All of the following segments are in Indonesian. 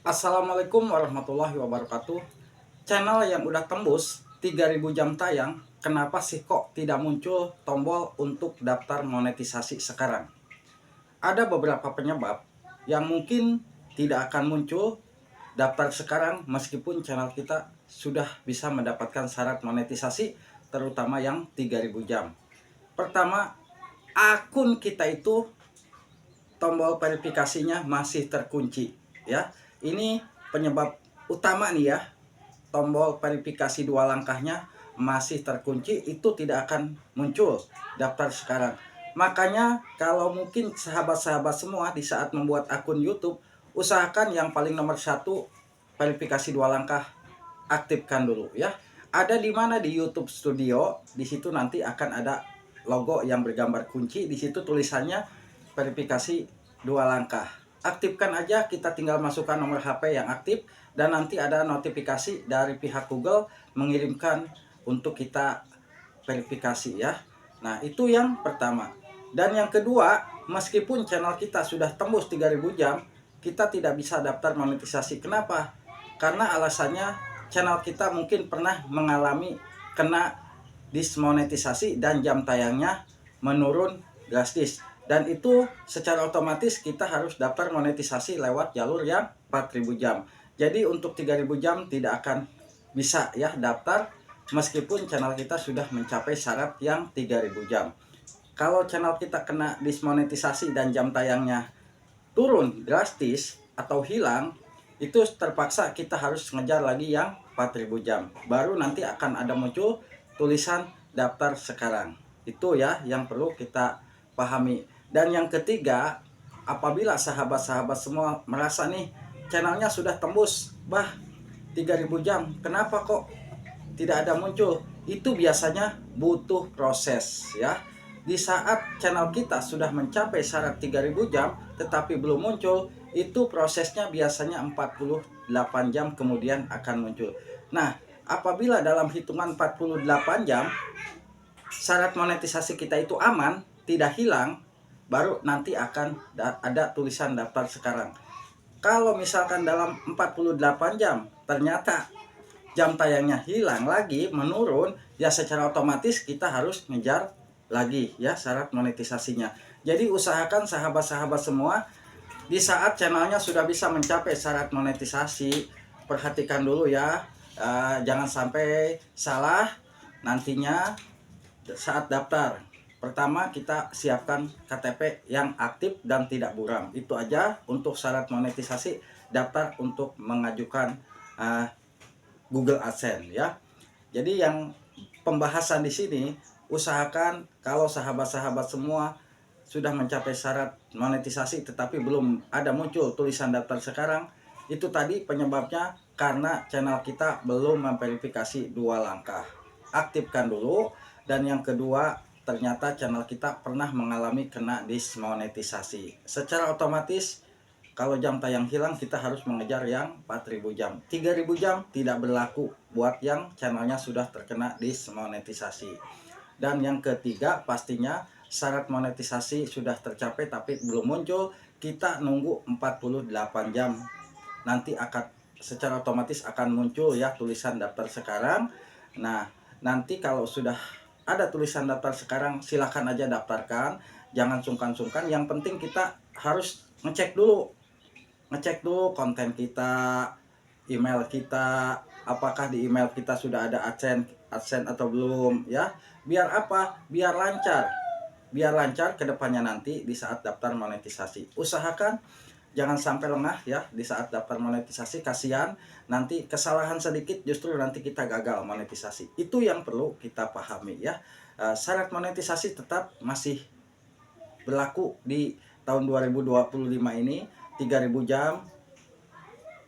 Assalamualaikum warahmatullahi wabarakatuh. Channel yang udah tembus 3000 jam tayang, kenapa sih kok tidak muncul tombol untuk daftar monetisasi sekarang? Ada beberapa penyebab yang mungkin tidak akan muncul daftar sekarang meskipun channel kita sudah bisa mendapatkan syarat monetisasi, terutama yang 3000 jam. Pertama, akun kita itu tombol verifikasinya masih terkunci ya. Ini penyebab utama nih ya. Tombol verifikasi dua langkahnya masih terkunci, itu tidak akan muncul daftar sekarang. Makanya kalau mungkin sahabat-sahabat semua di saat membuat akun YouTube, usahakan yang paling nomor satu verifikasi dua langkah aktifkan dulu ya. Ada di mana di YouTube Studio, di situ nanti akan ada logo yang bergambar kunci, di situ tulisannya verifikasi dua langkah. Aktifkan aja, kita tinggal masukkan nomor HP yang aktif dan nanti ada notifikasi dari pihak Google mengirimkan untuk kita verifikasi ya. Nah, itu yang pertama. Dan yang kedua, meskipun channel kita sudah tembus 3000 jam, kita tidak bisa daftar monetisasi. Kenapa? Karena alasannya channel kita mungkin pernah mengalami kena dismonetisasi dan jam tayangnya menurun drastis. Dan itu secara otomatis kita harus daftar monetisasi lewat jalur yang 4000 jam. Jadi untuk 3000 jam tidak akan bisa ya daftar meskipun channel kita sudah mencapai syarat yang 3000 jam. Kalau channel kita kena dismonetisasi dan jam tayangnya turun drastis atau hilang, itu terpaksa kita harus ngejar lagi yang 4000 jam. Baru nanti akan ada muncul tulisan daftar sekarang. Itu ya yang perlu kita pahami. Dan yang ketiga, apabila sahabat-sahabat semua merasa nih channelnya sudah tembus 3000 jam, kenapa kok tidak ada muncul? Itu biasanya butuh proses ya. Di saat channel kita sudah mencapai syarat 3000 jam tetapi belum muncul, itu prosesnya biasanya 48 jam kemudian akan muncul. Nah, apabila dalam hitungan 48 jam syarat monetisasi kita itu aman, tidak hilang, baru nanti akan ada tulisan daftar sekarang. Kalau misalkan dalam 48 jam ternyata jam tayangnya hilang lagi, menurun, ya secara otomatis kita harus ngejar lagi ya syarat monetisasinya. Jadi usahakan sahabat-sahabat semua, di saat channelnya sudah bisa mencapai syarat monetisasi, perhatikan dulu ya, jangan sampai salah nantinya saat daftar. Pertama, kita siapkan KTP yang aktif dan tidak buram. Itu aja untuk syarat monetisasi daftar untuk mengajukan Google AdSense ya. Jadi yang pembahasan di sini, usahakan kalau sahabat-sahabat semua sudah mencapai syarat monetisasi tetapi belum ada muncul tulisan daftar sekarang, itu tadi penyebabnya karena channel kita belum memverifikasi dua langkah. Aktifkan dulu. Dan yang kedua, ternyata channel kita pernah mengalami kena dismonetisasi. Secara otomatis kalau jam tayang hilang kita harus mengejar yang 4000 jam. 3000 jam tidak berlaku buat yang channelnya sudah terkena dismonetisasi. Dan yang ketiga, pastinya syarat monetisasi sudah tercapai tapi belum muncul, kita nunggu 48 jam. Nanti akan secara otomatis akan muncul ya tulisan daftar sekarang. Nah, nanti kalau sudah ada tulisan daftar sekarang, silahkan aja daftarkan, jangan sungkan-sungkan. Yang penting kita harus ngecek dulu konten kita, email kita, apakah di email kita sudah ada AdSense atau belum ya. Biar apa? Biar lancar ke depannya nanti di saat daftar monetisasi. Usahakan jangan sampai lengah ya di saat daftar monetisasi, kasihan nanti kesalahan sedikit justru nanti kita gagal monetisasi. Itu yang perlu kita pahami ya. Syarat monetisasi tetap masih berlaku di tahun 2025 ini. 3000 jam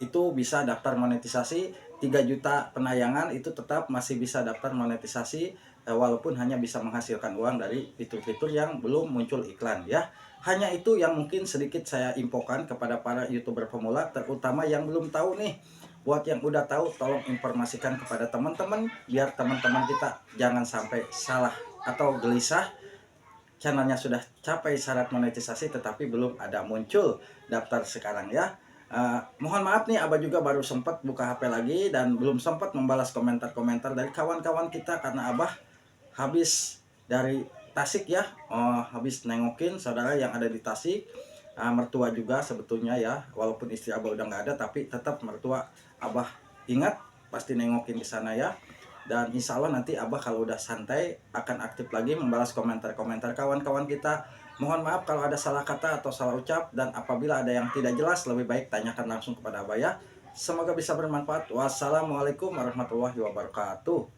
itu bisa daftar monetisasi, 3 juta penayangan itu tetap masih bisa daftar monetisasi, walaupun hanya bisa menghasilkan uang dari fitur-fitur yang belum muncul iklan ya. Hanya itu yang mungkin sedikit saya infokan kepada para YouTuber pemula, terutama yang belum tahu nih. Buat yang udah tahu, tolong informasikan kepada teman-teman biar teman-teman kita jangan sampai salah atau gelisah. Channelnya sudah capai syarat monetisasi tetapi belum ada muncul daftar sekarang ya. Mohon maaf nih, Abah juga baru sempat buka HP lagi dan belum sempat membalas komentar-komentar dari kawan-kawan kita karena Abah habis dari Tasik ya. Habis nengokin saudara yang ada di Tasik. Mertua juga sebetulnya ya, walaupun istri Abah udah nggak ada, tapi tetap mertua Abah ingat pasti nengokin di sana ya. Dan insya Allah nanti Abah kalau udah santai akan aktif lagi membalas komentar-komentar kawan-kawan kita. Mohon maaf kalau ada salah kata atau salah ucap, dan apabila ada yang tidak jelas lebih baik tanyakan langsung kepada Abah ya. Semoga bisa bermanfaat. Wassalamualaikum warahmatullahi wabarakatuh.